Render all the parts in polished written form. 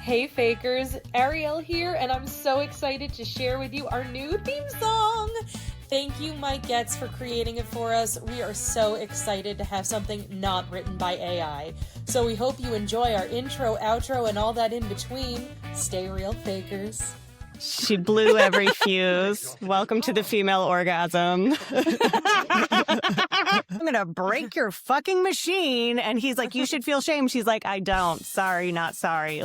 Hey Fakers, Ariel here, and I'm so excited to share with you our new theme song! Thank you, Mike Getz, for creating it for us. We are so excited to have something not written by AI. So we hope you enjoy our intro, outro, and all that in between. Stay real, Fakers. She blew every fuse. Welcome to the female orgasm. I'm going to break your fucking machine. And he's like, you should feel shame. She's like, I don't. Sorry, not sorry.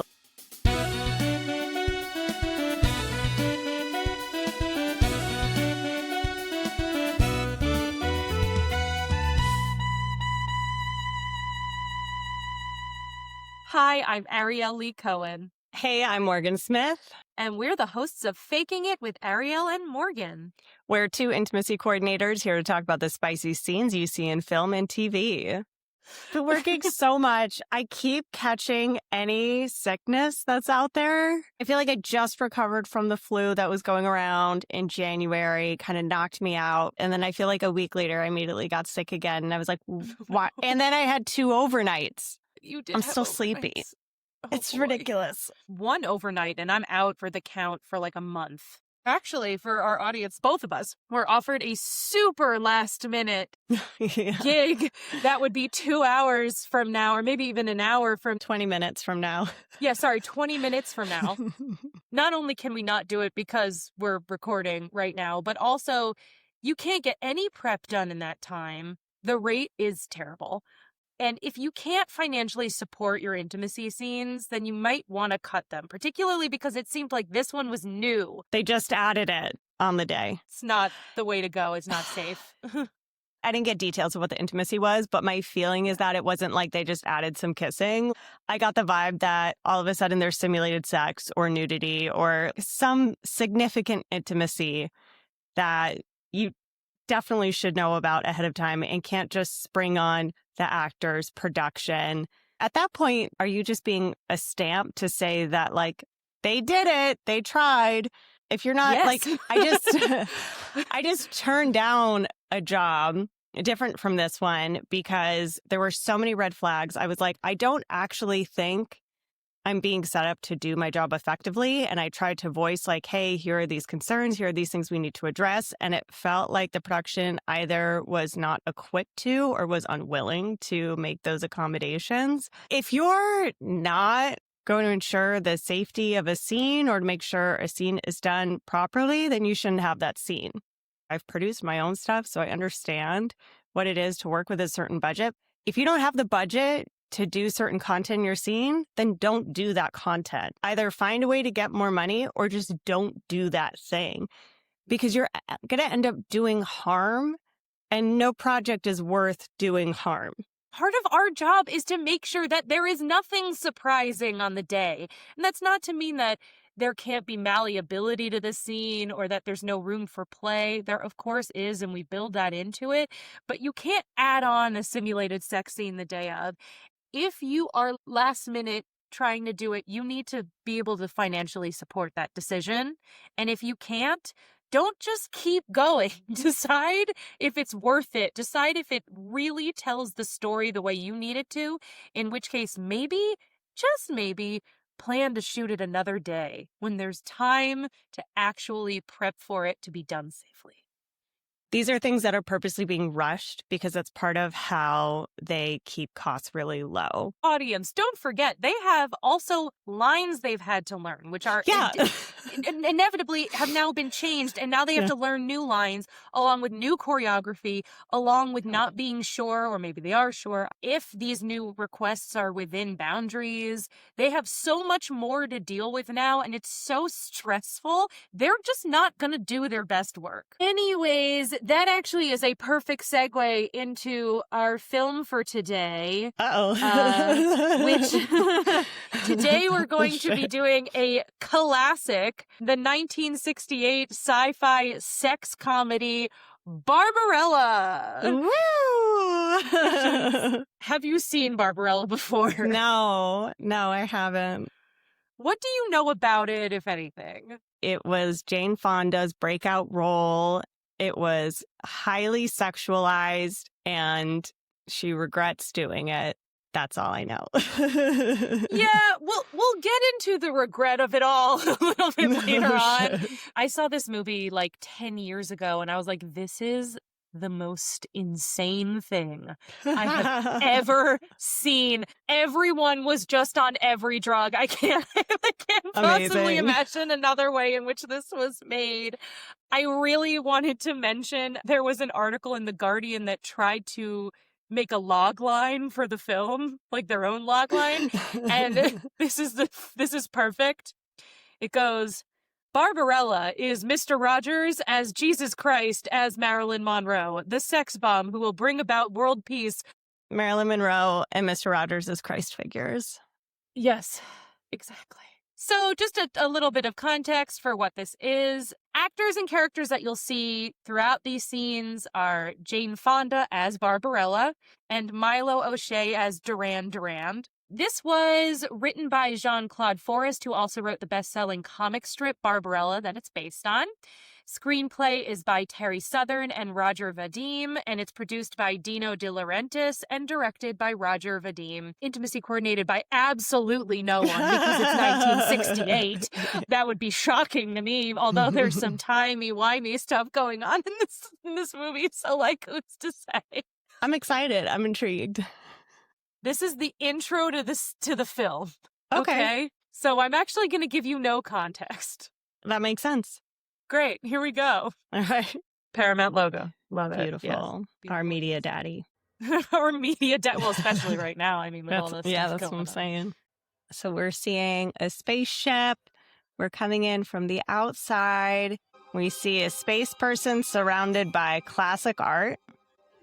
Hi, I'm Ariel Lee Cohen. Hey, I'm Morgan Smith. And we're the hosts of Faking It with Ariel and Morgan. We're two intimacy coordinators here to talk about the spicy scenes you see in film and TV. But working so much, I keep catching any sickness that's out there. I feel like I just recovered from the flu that was going around in January, kind of knocked me out. And then I feel like a week later, I immediately got sick again. And I was like, why? And then I had 2 overnights. You did. I'm still sleepy. Oh, it's boy. ridiculous. 1 overnight, and I'm out for the count for like a month. Actually, for our audience, both of us were offered a super last-minute gig that would be 2 hours from now, or maybe even an hour from... 20 minutes from now. Yeah, sorry, 20 minutes from now. Not only can we not do it because we're recording right now, but also you can't get any prep done in that time. The rate is terrible. And if you can't financially support your intimacy scenes, then you might want to cut them, particularly because it seemed like this one was new. They just added it on the day. It's not the way to go. It's not safe. I didn't get details of what the intimacy was, but my feeling is that it wasn't like they just added some kissing. I got the vibe that all of a sudden there's simulated sex or nudity or some significant intimacy that you definitely should know about ahead of time and can't just spring on the actor's production. At that point, are you just being a stamp to say that, like, they did it, they tried? If you're not, yes. like, I just turned down a job different from this one because there were so many red flags. I was like, I don't actually think I'm being set up to do my job effectively. And I tried to voice like, hey, here are these concerns. Here are these things we need to address. And it felt like the production either was not equipped to or was unwilling to make those accommodations. If you're not going to ensure the safety of a scene or to make sure a scene is done properly, then you shouldn't have that scene. I've produced my own stuff, so I understand what it is to work with a certain budget. If you don't have the budget to do certain content in your scene, then don't do that content. Either find a way to get more money or just don't do that thing because you're going to end up doing harm and no project is worth doing harm. Part of our job is to make sure that there is nothing surprising on the day. And that's not to mean that there can't be malleability to the scene or that there's no room for play. There, of course, is, and we build that into it. But you can't add on a simulated sex scene the day of. If you are last minute trying to do it, you need to be able to financially support that decision. And if you can't, don't just keep going. Decide if it's worth it. Decide if it really tells the story the way you need it to, in which case maybe, just maybe, plan to shoot it another day when there's time to actually prep for it to be done safely. These are things that are purposely being rushed because that's part of how they keep costs really low. Audience, don't forget, they have also lines they've had to learn, which are inevitably have now been changed. And now they have to learn new lines along with new choreography, along with not being sure, or maybe they are sure, if these new requests are within boundaries. They have so much more to deal with now, and it's so stressful. They're just not going to do their best work. Anyways, that actually is a perfect segue into our film for today. Which today we're going to be doing a classic, the 1968 sci-fi sex comedy, Barbarella. Woo! Have you seen Barbarella before? No, I haven't. What do you know about it, if anything? It was Jane Fonda's breakout role. It was highly sexualized, and she regrets doing it. That's all I know. Yeah, we'll get into the regret of it all a little bit later on. I saw this movie like 10 years ago, and I was like, this is the most insane thing I have ever seen. Everyone was just on every drug. I can't possibly imagine another way in which this was made. I really wanted to mention there was an article in The Guardian that tried to make a log line for the film, like their own log line. And this is perfect. It goes, Barbarella is Mr. Rogers as Jesus Christ as Marilyn Monroe, the sex bomb who will bring about world peace. Marilyn Monroe and Mr. Rogers as Christ figures. Yes, exactly. So just a little bit of context for what this is. Actors and characters that you'll see throughout these scenes are Jane Fonda as Barbarella and Milo O'Shea as Duran Durand. This was written by Jean-Claude Forest, who also wrote the best-selling comic strip Barbarella that it's based on. Screenplay is by Terry Southern and Roger Vadim, and it's produced by Dino De Laurentiis and directed by Roger Vadim. Intimacy coordinated by absolutely no one because it's 1968. That would be shocking to me, although there's some timey-wimey stuff going on in this movie, so like, who's to say? I'm excited. I'm intrigued. This is the intro to the film. Okay. So I'm actually going to give you no context. That makes sense. Great. Here we go. All right. Paramount logo. Love it. Beautiful. Yes. Our media daddy. Our media daddy. Well, especially right now. I mean, with all this stuff that's what I'm on. saying. So we're seeing a spaceship. We're coming in from the outside. We see a space person surrounded by classic art,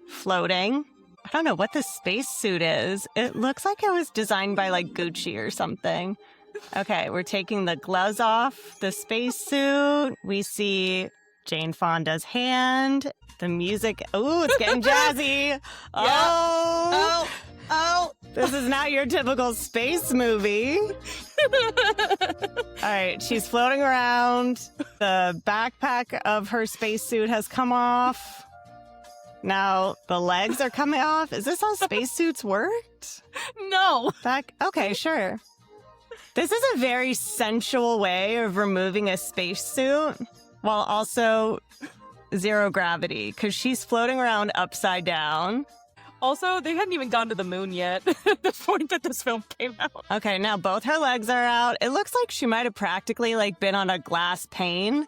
floating. I don't know what this spacesuit is. It looks like it was designed by like Gucci or something. Okay, we're taking the gloves off the spacesuit. We see Jane Fonda's hand. The music. Oh, it's getting jazzy. Oh. This is not your typical space movie. All right, she's floating around. The backpack of her spacesuit has come off. Now the legs are coming off. Is this how spacesuits worked? No. Okay, sure. This is a very sensual way of removing a spacesuit while also zero gravity because she's floating around upside down. Also, they hadn't even gone to the moon yet at the point that this film came out. Okay, now both her legs are out. It looks like she might have practically like been on a glass pane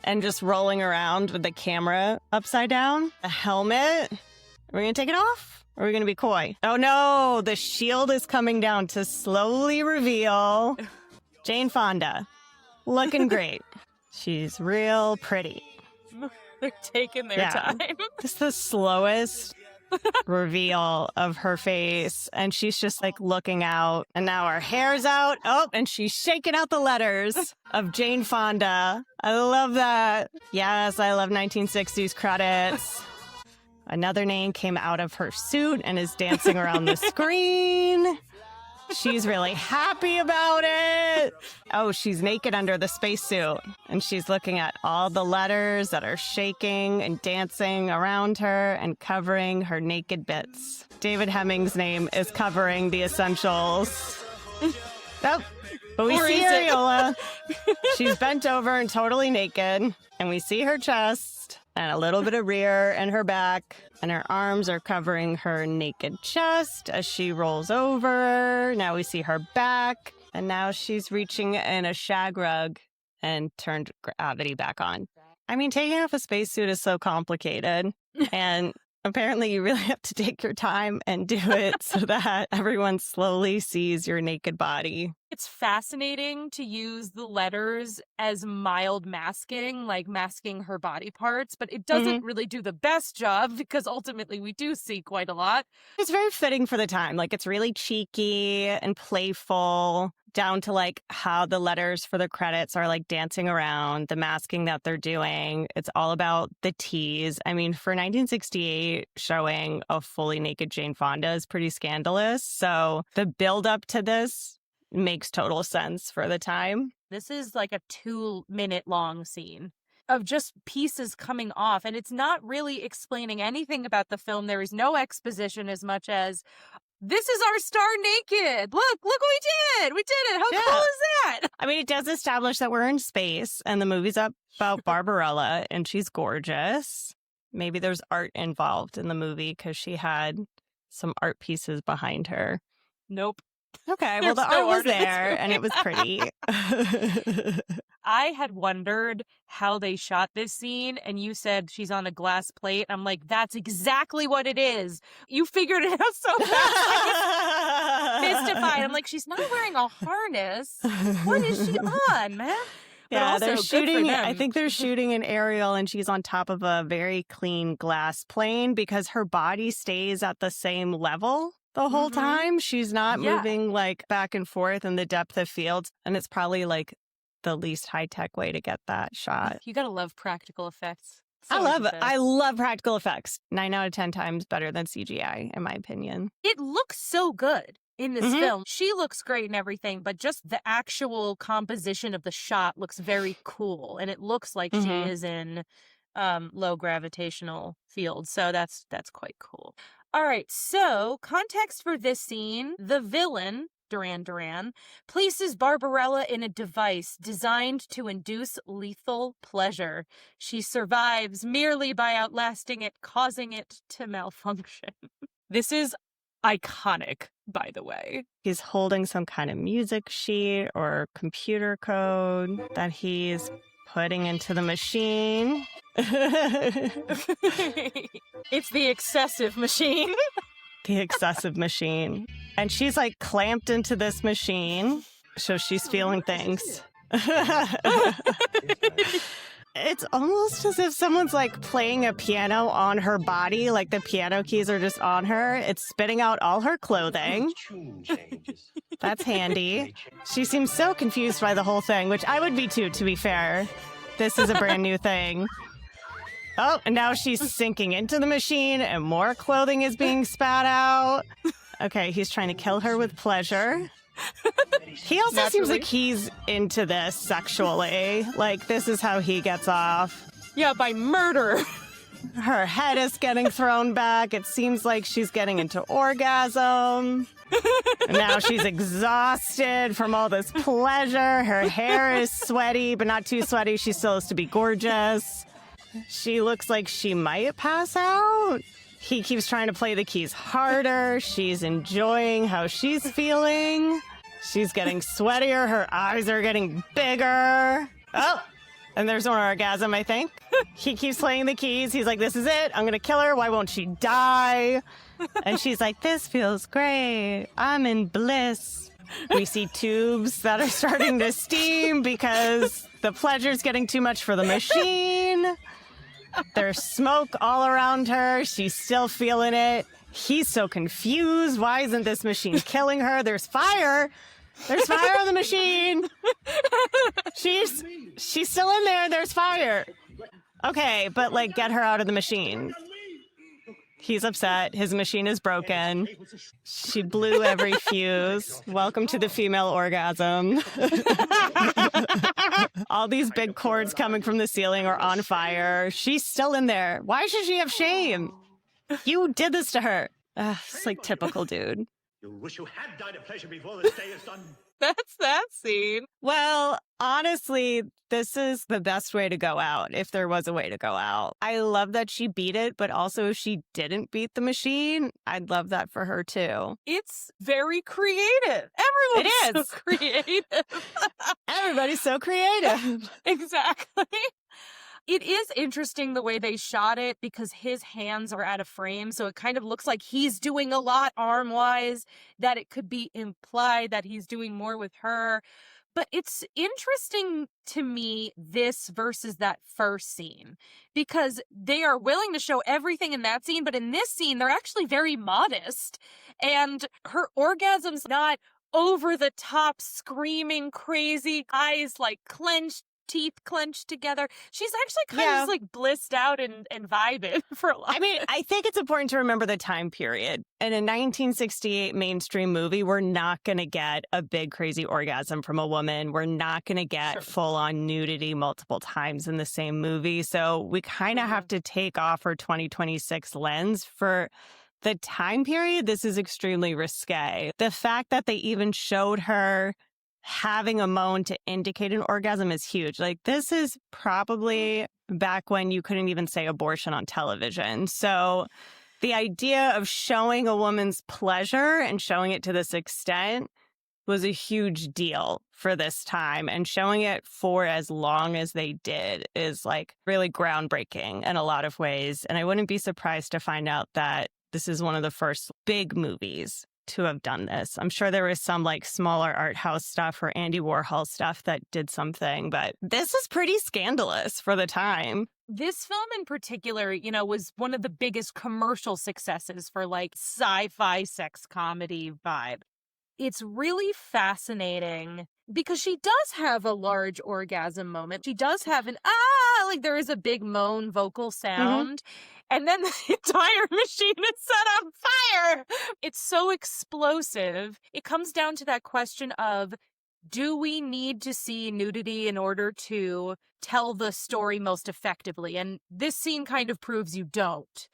and just rolling around with the camera upside down. A helmet. Are we going to take it off? Or are we going to be coy? Oh no, the shield is coming down to slowly reveal Jane Fonda. Looking great. She's real pretty. They're taking their time. This is the slowest reveal of her face. And she's just like looking out. And now her hair's out. Oh, and she's shaking out the letters of Jane Fonda. I love that. Yes, I love 1960s credits. Another name came out of her suit and is dancing around the screen. She's really happy about it. Oh, she's naked under the spacesuit. And she's looking at all the letters that are shaking and dancing around her and covering her naked bits. David Hemming's name is covering the essentials. Oh, but we see Ariola. She's bent over and totally naked. And we see her chest and a little bit of rear and her back. And her arms are covering her naked chest as she rolls over. Now we see her back. And now she's reaching in a shag rug and turned gravity back on. I mean, taking off a spacesuit is so complicated. And apparently you really have to take your time and do it so that everyone slowly sees your naked body. It's fascinating to use the letters as mild masking, like masking her body parts, but it doesn't really do the best job because ultimately we do see quite a lot. It's very fitting for the time. Like, it's really cheeky and playful, down to like how the letters for the credits are like dancing around, the masking that they're doing. It's all about the tease. I mean, for 1968, showing a fully naked Jane Fonda is pretty scandalous. So the build up to this makes total sense for the time. This is like a 2-minute long scene of just pieces coming off, and it's not really explaining anything about the film. There is no exposition as much as this is our star naked. Look what we did. We did it. How cool is that? I mean, it does establish that we're in space and the movie's about Barbarella and she's gorgeous. Maybe there's art involved in the movie because she had some art pieces behind her. Nope. Okay, well, the art was there and it was pretty. I had wondered how they shot this scene, and you said she's on a glass plate. I'm like, that's exactly what it is. You figured it out so fast. I was mystified. I'm like, she's not wearing a harness. What is she on, man? Yeah, they're shooting. I think they're shooting an Ariel, and she's on top of a very clean glass plane because her body stays at the same level the whole time. She's not moving like back and forth in the depth of field, and it's probably like the least high-tech way to get that shot. You gotta love practical effects. I love practical effects. 9 out of 10 times better than CGI, in my opinion. It looks so good in this film. She looks great and everything, but just the actual composition of the shot looks very cool, and it looks like she is in low gravitational field. So that's quite cool. All right, so context for this scene: the villain, Duran, places Barbarella in a device designed to induce lethal pleasure. She survives merely by outlasting it, causing it to malfunction. This is iconic, by the way. He's holding some kind of music sheet or computer code that he's putting into the machine. It's the excessive machine. The excessive machine. And she's like clamped into this machine, so she's feeling things. It's almost as if someone's like playing a piano on her body, like the piano keys are just on her. It's spitting out all her clothing. That's handy. She seems so confused by the whole thing, which I would be too, to be fair. This is a brand new thing. Oh, and now she's sinking into the machine and more clothing is being spat out. Okay, he's trying to kill her with pleasure. He also seems like he's into this sexually. Like, this is how he gets off. Yeah, by murder. Her head is getting thrown back. It seems like she's getting into orgasm. And now she's exhausted from all this pleasure. Her hair is sweaty, but not too sweaty. She still has to be gorgeous. She looks like she might pass out. He keeps trying to play the keys harder. She's enjoying how she's feeling. She's getting sweatier. Her eyes are getting bigger. Oh, and there's an orgasm, I think. He keeps playing the keys. He's like, this is it. I'm going to kill her. Why won't she die? And she's like, this feels great. I'm in bliss. We see tubes that are starting to steam because the pleasure's getting too much for the machine. There's smoke all around her. She's still feeling it. He's so confused. Why isn't this machine killing her? There's fire. There's fire on the machine. She's still in there. There's fire. Okay, but like, get her out of the machine. He's upset. His machine is broken. She blew every fuse. Welcome to the female orgasm. All these big cords coming from the ceiling are on fire. She's still in there. Why should she have shame? You did this to her. It's like typical dude. You wish you had died of pleasure before this day is done. That's that scene. Well, honestly, this is the best way to go out, if there was a way to go out. I love that she beat it, but also if she didn't beat the machine, I'd love that for her too. It's very creative. Everyone's so creative. Everybody's so creative. Exactly. It is interesting the way they shot it because his hands are out of frame, so it kind of looks like he's doing a lot arm-wise, that it could be implied that he's doing more with her. But it's interesting to me, this versus that first scene, because they are willing to show everything in that scene, but in this scene, they're actually very modest. And her orgasm's not over the top, screaming, crazy, eyes like clenched, teeth clenched together. She's actually kind of like blissed out and vibing for a lot. I mean, I think it's important to remember the time period. In a 1968 mainstream movie, we're not going to get a big crazy orgasm from a woman. We're not going to get full-on nudity multiple times in the same movie. So we kind of have to take off our 2026 lens for the time period, this is extremely risque. The fact that they even showed her having a moan to indicate an orgasm is huge. Like, this is probably back when you couldn't even say abortion on television. So the idea of showing a woman's pleasure and showing it to this extent was a huge deal for this time. And showing it for as long as they did is like really groundbreaking in a lot of ways. And I wouldn't be surprised to find out that this is one of the first big movies to have done this. I'm sure there was some like smaller art house stuff or Andy Warhol stuff that did something, but this is pretty scandalous for the time. This film in particular, you know, was one of the biggest commercial successes for like sci-fi sex comedy vibe. It's really fascinating because she does have a large orgasm moment. She does have an like there is a big moan vocal sound. And then the entire machine is set on fire. It's so explosive. It comes down to that question of, do we need to see nudity in order to tell the story most effectively? And this scene kind of proves you don't.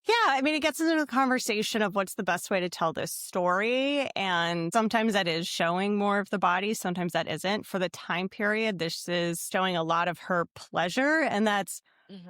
Yeah, I mean, it gets into the conversation of what's the best way to tell this story. And sometimes that is showing more of the body. Sometimes that isn't. For the time period, this is showing a lot of her pleasure. And that's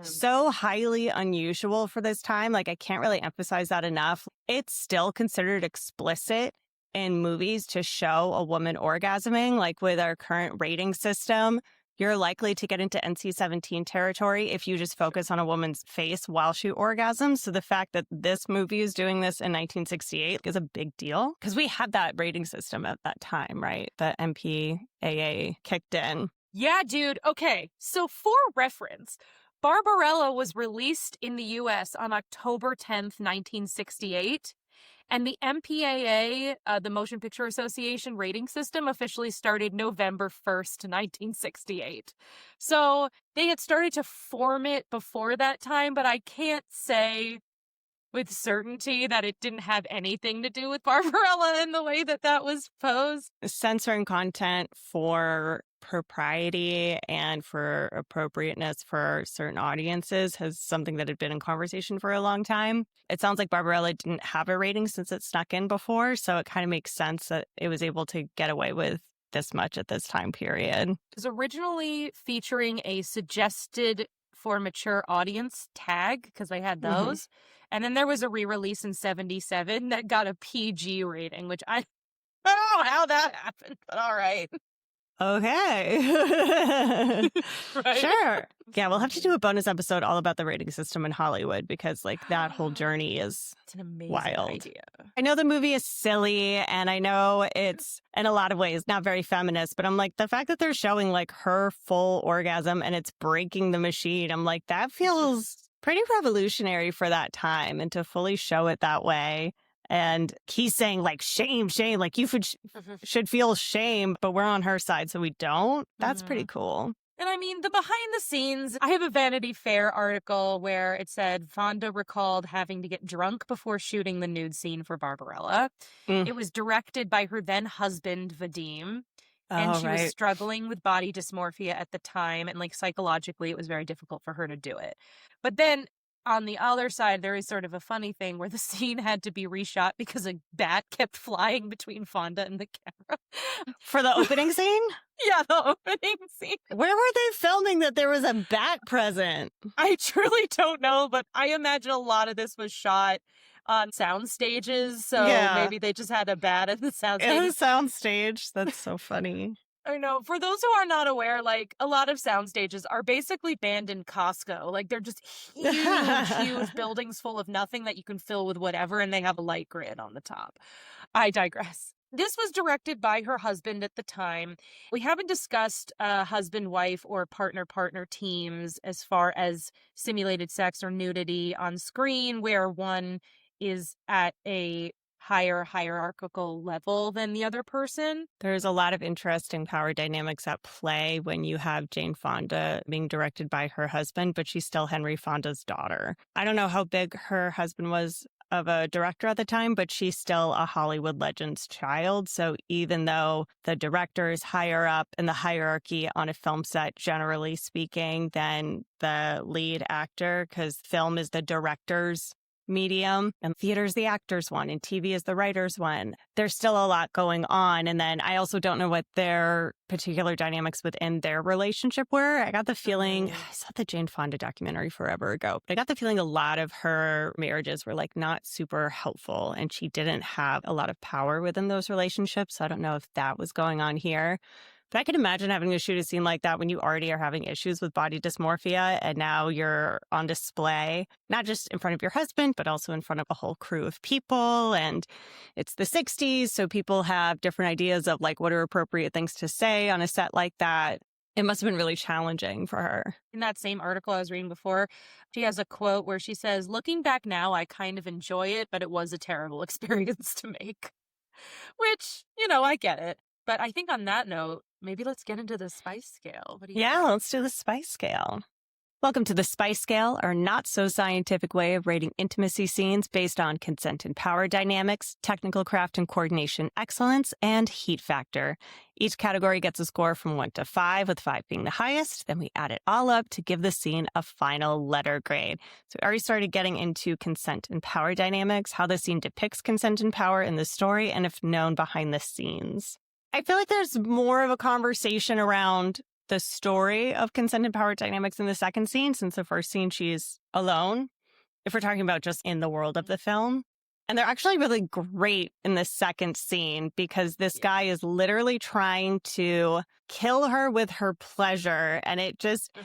so highly unusual for this time. Like, I can't really emphasize that enough. It's still considered explicit in movies to show a woman orgasming. Like, with our current rating system, you're likely to get into NC-17 territory if you just focus on a woman's face while she orgasms. So the fact that this movie is doing this in 1968 is a big deal because we had that rating system at that time, right? The MPAA kicked in. Yeah, dude. Okay, so for reference, Barbarella was released in the U.S. on October 10th, 1968. And the MPAA, the Motion Picture Association rating system, officially started November 1st, 1968. So they had started to form it before that time, but I can't say with certainty that it didn't have anything to do with Barbarella in the way that that was posed. Censoring content for propriety and for appropriateness for certain audiences has something that had been in conversation for a long time. It sounds like Barbarella didn't have a rating since it snuck in before, so it kind of makes sense that it was able to get away with this much at this time period. It was originally featuring a suggested for mature audience tag, because they had those. And then there was a re-release in 77 that got a PG rating, which I don't know how that happened, but all right. Okay. Right? Sure. Yeah, we'll have to do a bonus episode all about the rating system in Hollywood because, like, that whole journey is an amazing wild. idea. I know the movie is silly, and I know it's, in a lot of ways, not very feminist, but I'm like, the fact that they're showing, like, her full orgasm and it's breaking the machine, I'm like, that feels pretty revolutionary for that time, and to fully show it that way. And he's saying, like, shame, like, you should feel shame, but we're on her side, so we don't. That's pretty cool. And I mean, the behind the scenes, I have a Vanity Fair article where it said Fonda recalled having to get drunk before shooting the nude scene for Barbarella. It was directed by her then husband, Vadim. And she was struggling with body dysmorphia at the time. And like psychologically, it was very difficult for her to do it. But then on the other side, there is sort of a funny thing where the scene had to be reshot because a bat kept flying between Fonda and the camera. For the opening scene? Yeah, the opening scene. Where were they filming that there was a bat present? I truly don't know, but I imagine a lot of this was shot on sound stages, so maybe they just had a bat at the sound stage. In the sound stage? That's so funny. I know. For those who are not aware, like, a lot of sound stages are basically abandoned Costco. Like, they're just huge buildings full of nothing that you can fill with whatever, and they have a light grid on the top. I digress. This was directed by her husband at the time. We haven't discussed husband-wife or partner-partner teams as far as simulated sex or nudity on screen, where one is at a higher hierarchical level than the other person. There's a lot of interesting power dynamics at play when you have Jane Fonda being directed by her husband, but she's still Henry Fonda's daughter. I don't know how big her husband was of a director at the time, but she's still a Hollywood legend's child. So even though the director is higher up in the hierarchy on a film set, generally speaking, than the lead actor, because film is the director's medium, and theater is the actor's one, and TV is the writer's one. There's still a lot going on. And then I also don't know what their particular dynamics within their relationship were. I got the feeling, I saw the Jane Fonda documentary forever ago, but I got the feeling a lot of her marriages were like not super helpful, and she didn't have a lot of power within those relationships. So I don't know if that was going on here. But I could imagine having to shoot a scene like that when you already are having issues with body dysmorphia, and now you're on display, not just in front of your husband, but also in front of a whole crew of people. And it's the 60s, so people have different ideas of like what are appropriate things to say on a set like that. It must have been really challenging for her. In that same article I was reading before, she has a quote where she says, "Looking back now, I kind of enjoy it, but it was a terrible experience to make." Which, I get it. But I think on that note, maybe let's get into the spice scale. What do you think? Let's do the spice scale. Welcome to the spice scale, our not-so-scientific way of rating intimacy scenes based on consent and power dynamics, technical craft and coordination excellence, and heat factor. Each category gets a score from 1 to 5, with 5 being the highest. Then we add it all up to give the scene a final letter grade. So we already started getting into consent and power dynamics, how the scene depicts consent and power in the story, and if known behind the scenes. I feel like there's more of a conversation around the story of consent and power dynamics in the second scene, since the first scene she's alone, if we're talking about just in the world of the film. And they're actually really great in the second scene because this guy is literally trying to kill her with her pleasure. And it just,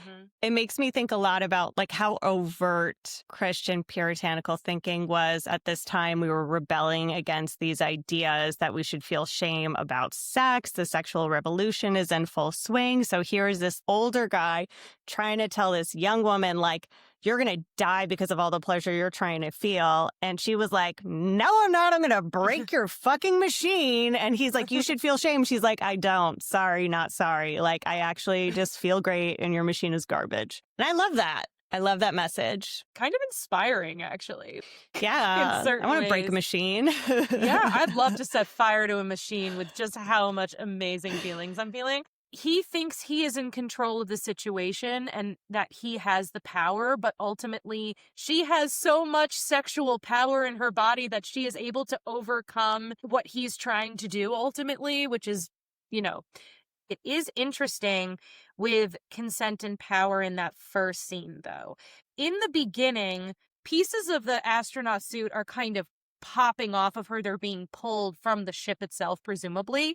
it makes me think a lot about like how overt Christian puritanical thinking was at this time. We were rebelling against these ideas that we should feel shame about sex. The sexual revolution is in full swing. So here is this older guy trying to tell this young woman, like, you're going to die because of all the pleasure you're trying to feel. And she was like, no, I'm not. I'm going to break your fucking machine. And he's like, you should feel shame. She's like, I don't. Sorry, not sorry. Like, I actually just feel great and your machine is garbage. And I love that. I love that message. Kind of inspiring, actually. Yeah. I want to break a machine. Yeah, I'd love to set fire to a machine with just how much amazing feelings I'm feeling. He thinks he is in control of the situation and that he has the power, but ultimately she has so much sexual power in her body that she is able to overcome what he's trying to do ultimately, which is, it is interesting with consent and power in that first scene, though. In the beginning, pieces of the astronaut suit are kind of popping off of her. They're being pulled from the ship itself, presumably.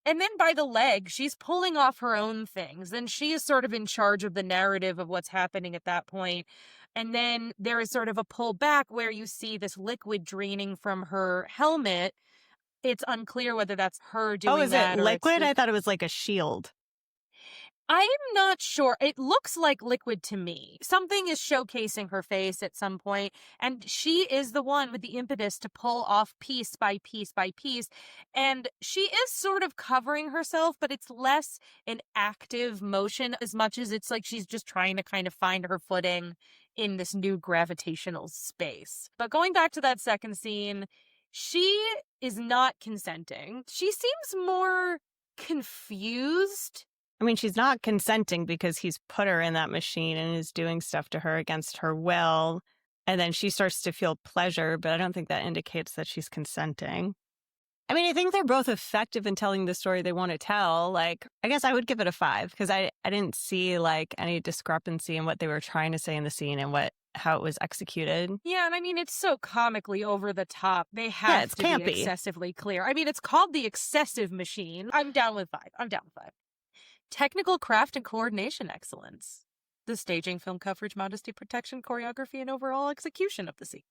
And then by the leg, she's pulling off her own things. Then she is sort of in charge of the narrative of what's happening at that point. And then there is sort of a pull back where you see this liquid draining from her helmet. It's unclear whether that's her doing that. Oh, is it liquid? I thought it was like a shield. I'm not sure. It looks like liquid to me. Something is showcasing her face at some point, and she is the one with the impetus to pull off piece by piece by piece. And she is sort of covering herself, but it's less an active motion as much as it's like she's just trying to kind of find her footing in this new gravitational space. But going back to that second scene, she is not consenting. She seems more confused. I mean, she's not consenting because he's put her in that machine and is doing stuff to her against her will. And then she starts to feel pleasure, but I don't think that indicates that she's consenting. I mean, I think they're both effective in telling the story they want to tell. Like, I guess I would give it a 5 because I didn't see like any discrepancy in what they were trying to say in the scene and how it was executed. Yeah, and I mean, it's so comically over the top. They have to be excessively clear. I mean, it's called the excessive machine. I'm down with 5. Technical craft and coordination excellence. The staging, film coverage, modesty, protection, choreography, and overall execution of the scene.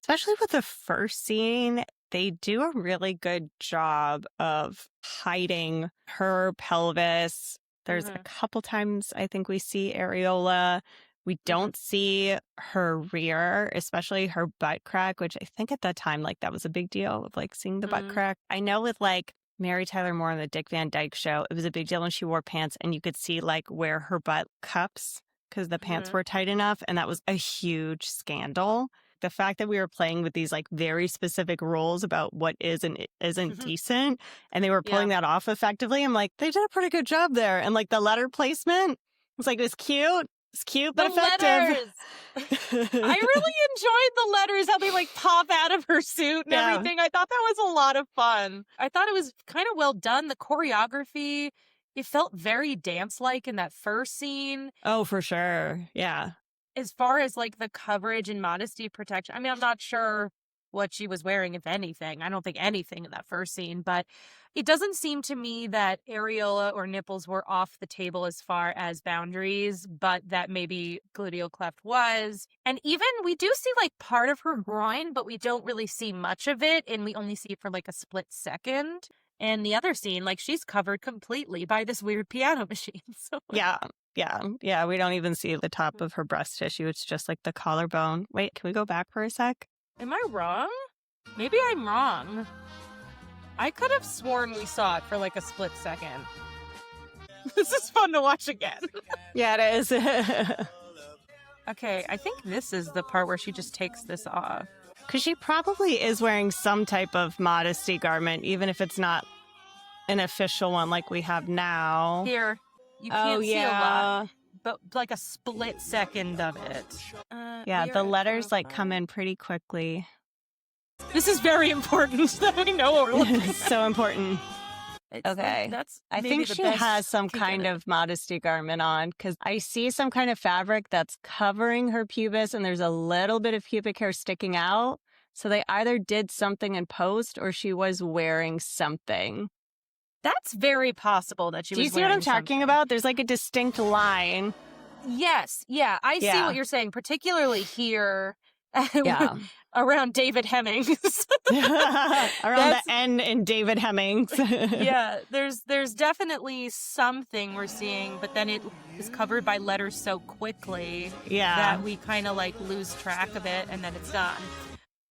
Especially with the first scene, they do a really good job of hiding her pelvis. There's a couple times I think we see areola. We don't see her rear, especially her butt crack, which I think at that time, like, that was a big deal of like seeing the butt crack. I know with like Mary Tyler Moore on the Dick Van Dyke Show, it was a big deal when she wore pants and you could see like where her butt cups because the pants were tight enough. And that was a huge scandal. The fact that we were playing with these like very specific rules about what is and isn't decent, and they were pulling that off effectively. I'm like, they did a pretty good job there. And like the letter placement was like, it was cute. It's cute The but effective. letters. I really enjoyed the letters, how they like pop out of her suit and everything. I thought that was a lot of fun. I thought it was kind of well done. The choreography, it felt very dance-like in that first scene. Oh, for sure. Yeah. As far as like the coverage and modesty protection, I mean, I'm not sure what she was wearing, if anything. I don't think anything in that first scene, but it doesn't seem to me that areola or nipples were off the table as far as boundaries, but that maybe gluteal cleft was. And even we do see like part of her groin, but we don't really see much of it, and we only see it for like a split second. And the other scene, like she's covered completely by this weird piano machine. So Yeah. We don't even see the top of her breast tissue. It's just like the collarbone. Wait, can we go back for a sec? am I wrong? Maybe I'm wrong. I could have sworn we saw it for like a split second. This is fun to watch again. Yeah, it is. Okay, I think this is the part where she just takes this off. Because she probably is wearing some type of modesty garment, even if it's not an official one like we have now. Here, you can't see a lot, but like a split second of it. Yeah, the letters like come in pretty quickly. This is very important that we know what we're looking at. So important. Okay. That's I maybe think the she best has some peek kind at it. of modesty garment on because I see some kind of fabric that's covering her pubis and there's a little bit of pubic hair sticking out. So they either did something in post or she was wearing something. That's very possible that she was Do you see what I'm wearing talking something. about? There's like a distinct line. Yes. Yeah. I see what you're saying, particularly here Yeah. around David Hemmings. Around the N in David Hemmings. Yeah. There's definitely something we're seeing, but then it is covered by letters so quickly that we kind of like lose track of it and then it's done.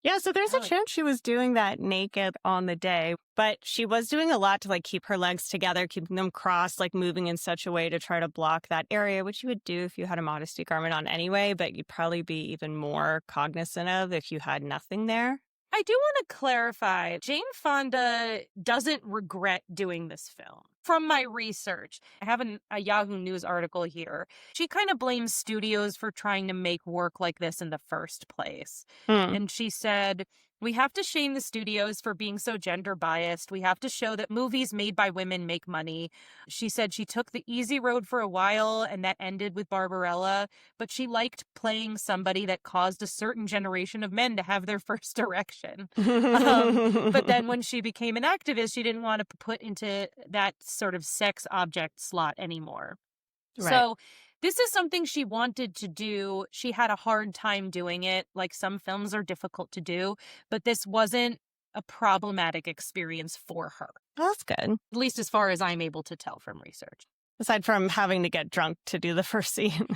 Yeah, so there's a chance she was doing that naked on the day, but she was doing a lot to like keep her legs together, keeping them crossed, like moving in such a way to try to block that area, which you would do if you had a modesty garment on anyway, but you'd probably be even more cognizant of if you had nothing there. I do want to clarify, Jane Fonda doesn't regret doing this film. From my research, I have a Yahoo News article here. She kind of blames studios for trying to make work like this in the first place. And she said, we have to shame the studios for being so gender biased. We have to show that movies made by women make money. She said she took the easy road for a while and that ended with Barbarella, but she liked playing somebody that caused a certain generation of men to have their first erection. But then when she became an activist, she didn't want to put into that sort of sex object slot anymore. Right. So this is something she wanted to do. She had a hard time doing it. Like some films are difficult to do, but this wasn't a problematic experience for her. Well, that's good. At least as far as I'm able to tell from research. Aside from having to get drunk to do the first scene.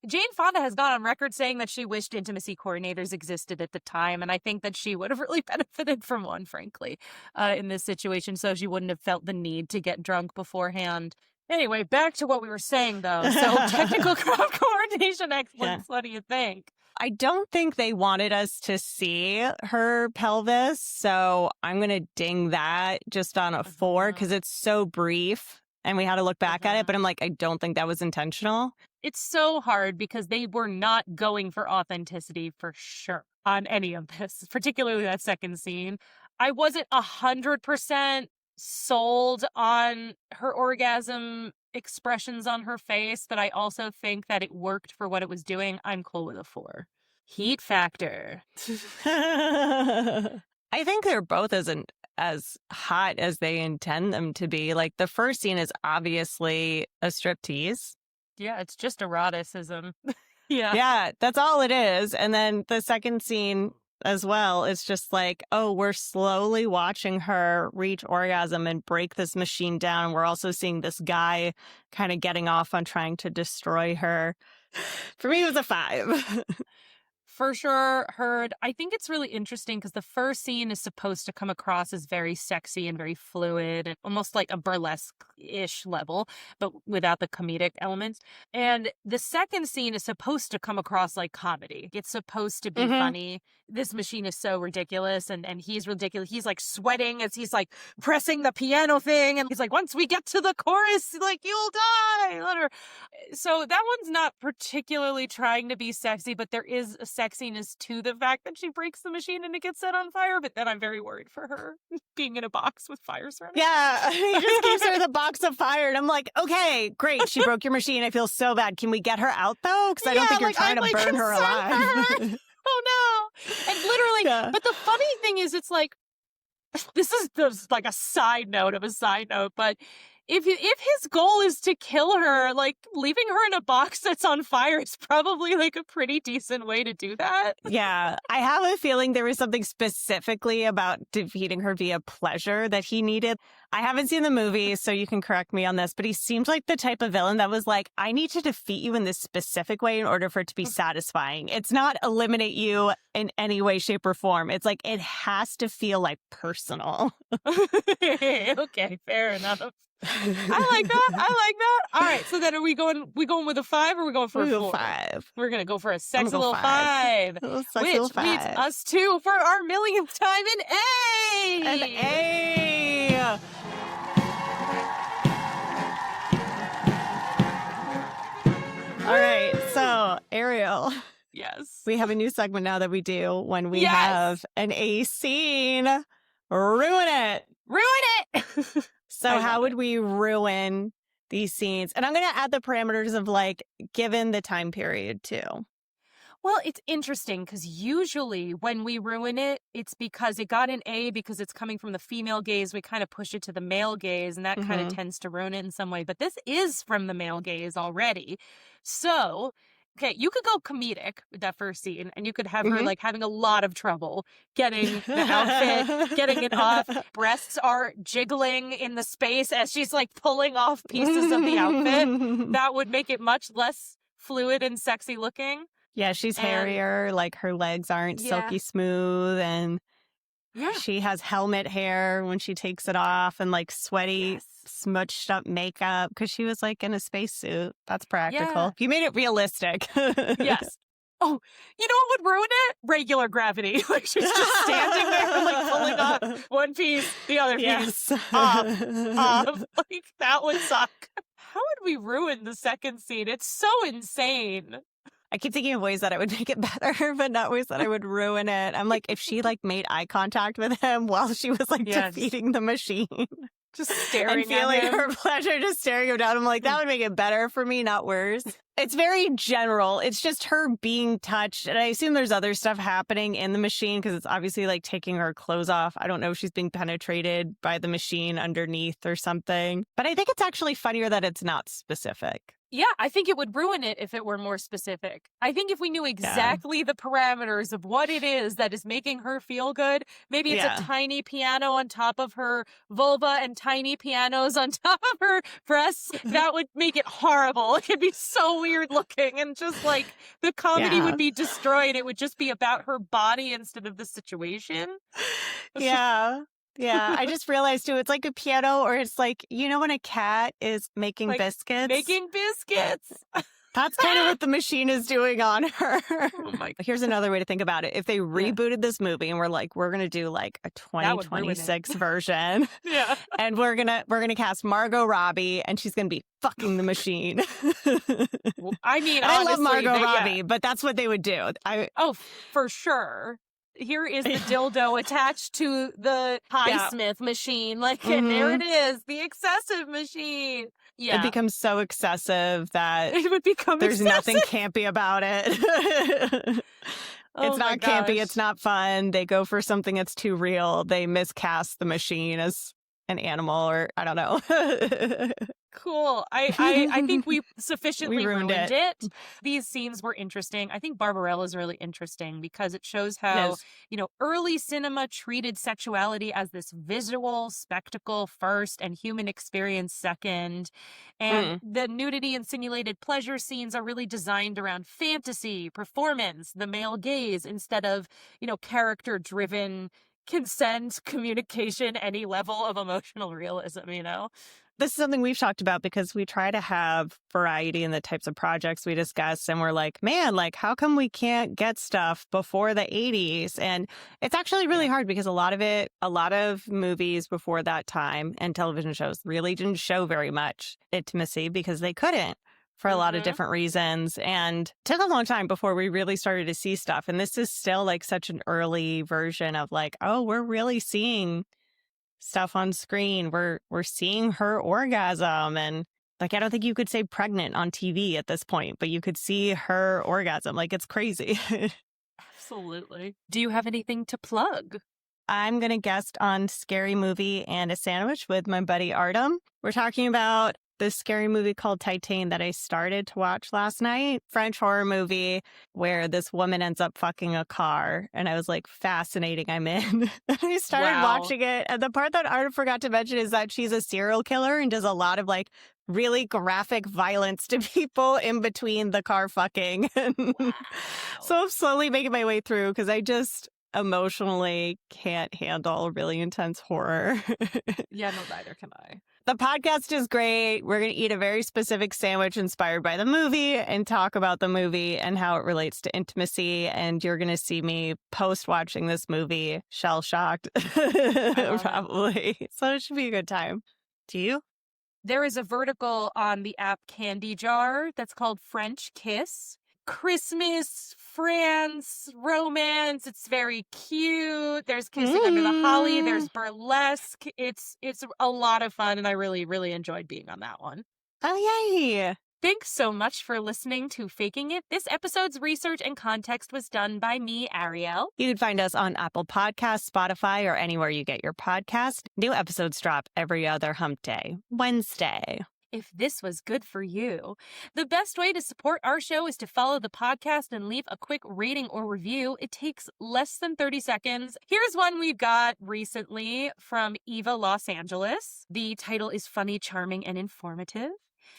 Jane Fonda has gone on record saying that she wished intimacy coordinators existed at the time, and I think that she would have really benefited from one, frankly, in this situation, so she wouldn't have felt the need to get drunk beforehand. Anyway, back to what we were saying, though. So technical craft coordination excellence, what do you think? I don't think they wanted us to see her pelvis, so I'm going to ding that just on a 4 because it's so brief and we had to look back at it, but I'm like, I don't think that was intentional. It's so hard because they were not going for authenticity for sure on any of this, particularly that second scene. I wasn't 100% sold on her orgasm expressions on her face, but I also think that it worked for what it was doing. I'm cool with a 4. Heat factor. I think they're both as hot as they intend them to be. Like the first scene is obviously a striptease. Yeah, it's just eroticism. Yeah. Yeah, that's all it is. And then the second scene as well, it's just like, oh, we're slowly watching her reach orgasm and break this machine down. We're also seeing this guy kind of getting off on trying to destroy her. For me, it was a 5. For sure, heard. I think it's really interesting because the first scene is supposed to come across as very sexy and very fluid and almost like a burlesque-ish level, but without the comedic elements. And the second scene is supposed to come across like comedy. It's supposed to be funny. this machine is so ridiculous, and he's ridiculous. He's like sweating as he's like pressing the piano thing, and he's like, once we get to the chorus, like, you'll die. Let her. So that one's not particularly trying to be sexy, but there is a sexiness to the fact that she breaks the machine and it gets set on fire. But then I'm very worried for her being in a box with fire surrounding. Yeah, he just gives her the box of fire, and I'm like, okay, great, she broke your machine. I feel so bad. Can we get her out though? Because I don't think you're trying to burn her alive. Oh no. And literally, but the funny thing is, it's like, this is like a side note of a side note, but if his goal is to kill her, like, leaving her in a box that's on fire is probably like a pretty decent way to do that. Yeah, I have a feeling there was something specifically about defeating her via pleasure that he needed. I haven't seen the movie, so you can correct me on this, but he seems like the type of villain that was like, I need to defeat you in this specific way in order for it to be satisfying. It's not eliminate you in any way, shape, or form. It's like, it has to feel like personal. Okay, fair enough. I like that. All right, so then are we going with a 5 or are we going for a 4? 5. We're going to go for a sexy little 5. Which leads us to, for our millionth time, an A. An A. All right, so Ariel. Yes. We have a new segment now that we do when we have an A scene. Ruin it. So how would we ruin these scenes? And I'm going to add the parameters of, like, given the time period too. Well, it's interesting because usually when we ruin it, it's because it got an A because it's coming from the female gaze. We kind of push it to the male gaze, and that kind of tends to ruin it in some way. But this is from the male gaze already. So, okay, you could go comedic with that first scene, and you could have her like having a lot of trouble getting the outfit, getting it off. Breasts are jiggling in the space as she's like pulling off pieces of the outfit. That would make it much less fluid and sexy looking. Yeah, she's hairier, like her legs aren't silky smooth, and she has helmet hair when she takes it off, and like sweaty, smudged up makeup because she was like in a spacesuit. That's practical. You made it realistic. Yes. Oh, you know what would ruin it? Regular gravity. Like, she's just standing there, like, pulling off one piece, the other piece off. Like, that would suck. How would we ruin the second scene? It's so insane. I keep thinking of ways that I would make it better, but not ways that I would ruin it. I'm like, if she like made eye contact with him while she was like defeating the machine. Just staring and feeling at him. her pleasure, just staring him down. I'm like, that would make it better for me, not worse. It's very general. It's just her being touched. And I assume there's other stuff happening in the machine because it's obviously like taking her clothes off. I don't know if she's being penetrated by the machine underneath or something. But I think it's actually funnier that it's not specific. Yeah, I think it would ruin it if it were more specific. I think if we knew exactly the parameters of what it is that is making her feel good, maybe it's a tiny piano on top of her vulva and tiny pianos on top of her breasts, that would make it horrible. It could be so weird looking, and just like the comedy would be destroyed. It would just be about her body instead of the situation. Yeah. Yeah, I just realized too, it's like a piano, or it's like, you know, when a cat is making like biscuits? Making biscuits. That's kind of what the machine is doing on her. Oh my God. Here's another way to think about it. If they rebooted this movie and we're like, we're going to do like a 2026 version. And we're going to cast Margot Robbie, and she's going to be fucking the machine. I mean, I love Margot Robbie, but that's what they would do. For sure. Here is the dildo attached to the Highsmith machine. Like, and there it is, the excessive machine. Yeah. It becomes so excessive that it would become there's excessive. Nothing campy about it. It's not campy. It's not fun. They go for something that's too real. They miscast the machine as an animal, or I don't know. Cool. I think we sufficiently ruined it. These scenes were interesting. I think Barbarella is really interesting because it shows how, early cinema treated sexuality as this visual spectacle first and human experience second. And the nudity and simulated pleasure scenes are really designed around fantasy, performance, the male gaze, instead of, character-driven consent, communication, any level of emotional realism, This is something we've talked about because we try to have variety in the types of projects we discuss. And we're like, man, like, how come we can't get stuff before the 80s? And it's actually really hard because a lot of movies before that time and television shows really didn't show very much intimacy because they couldn't for a lot of different reasons. And it took a long time before we really started to see stuff. And this is still like such an early version of like, oh, we're really seeing stuff on screen. We're seeing her orgasm. And like, I don't think you could say pregnant on TV at this point, but you could see her orgasm. Like, it's crazy. Absolutely. Do you have anything to plug? I'm going to guest on Scary Movie and a Sandwich with my buddy Artem. We're talking about this scary movie called Titan that I started to watch last night. French horror movie where this woman ends up fucking a car. And I was like, fascinating, I'm in. And I started watching it. And the part that Artem forgot to mention is that she's a serial killer and does a lot of like really graphic violence to people in between the car fucking. So I'm slowly making my way through because I just emotionally can't handle really intense horror. Yeah, no, neither can I. The podcast is great. We're going to eat a very specific sandwich inspired by the movie and talk about the movie and how it relates to intimacy. And you're going to see me post-watching this movie shell-shocked, probably. So it should be a good time. Do you? There is a vertical on the app Candy Jar that's called French Kiss. Christmas, France, romance. It's very cute. There's kissing under the holly. There's burlesque. It's a lot of fun, and I really, really enjoyed being on that one. Oh, yay. Thanks so much for listening to Faking It. This episode's research and context was done by me, Ariel. You can find us on Apple Podcasts, Spotify, or anywhere you get your podcast. New episodes drop every other hump day, Wednesday. If this was good for you, the best way to support our show is to follow the podcast and leave a quick rating or review. It takes less than 30 seconds. Here's one we got recently from Eva Los Angeles. The title is Funny, Charming, and Informative.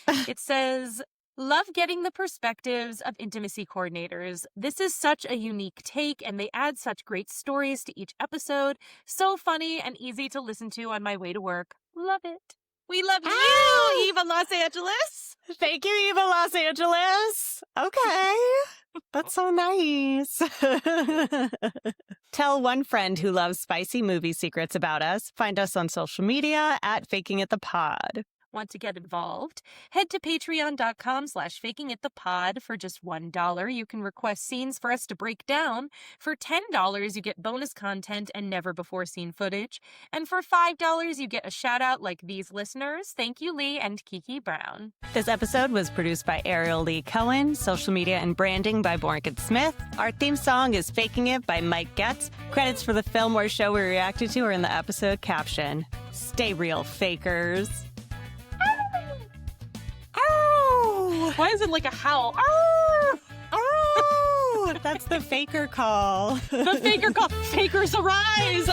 It says, love getting the perspectives of intimacy coordinators. This is such a unique take, and they add such great stories to each episode. So funny and easy to listen to on my way to work. Love it. We love you, Eva Los Angeles. Thank you, Eva Los Angeles. Okay. That's so nice. Tell one friend who loves spicy movie secrets about us. Find us on social media at Faking It the Pod. Want to get involved? Head to patreon.com/fakingitthepod. For just $1, you can request scenes for us to break down. For $10, you get bonus content and never-before-seen footage. And for $5, you get a shout-out like these listeners. Thank you, Lee and Kiki Brown. This episode was produced by Ariel Lee Cohen, social media and branding by Borkett Smith. Our theme song is Faking It by Mike Getz. Credits for the film or show we reacted to are in the episode caption. Stay real, fakers. Why is it like a howl? Oh, that's the faker call. The faker call. Fakers arise.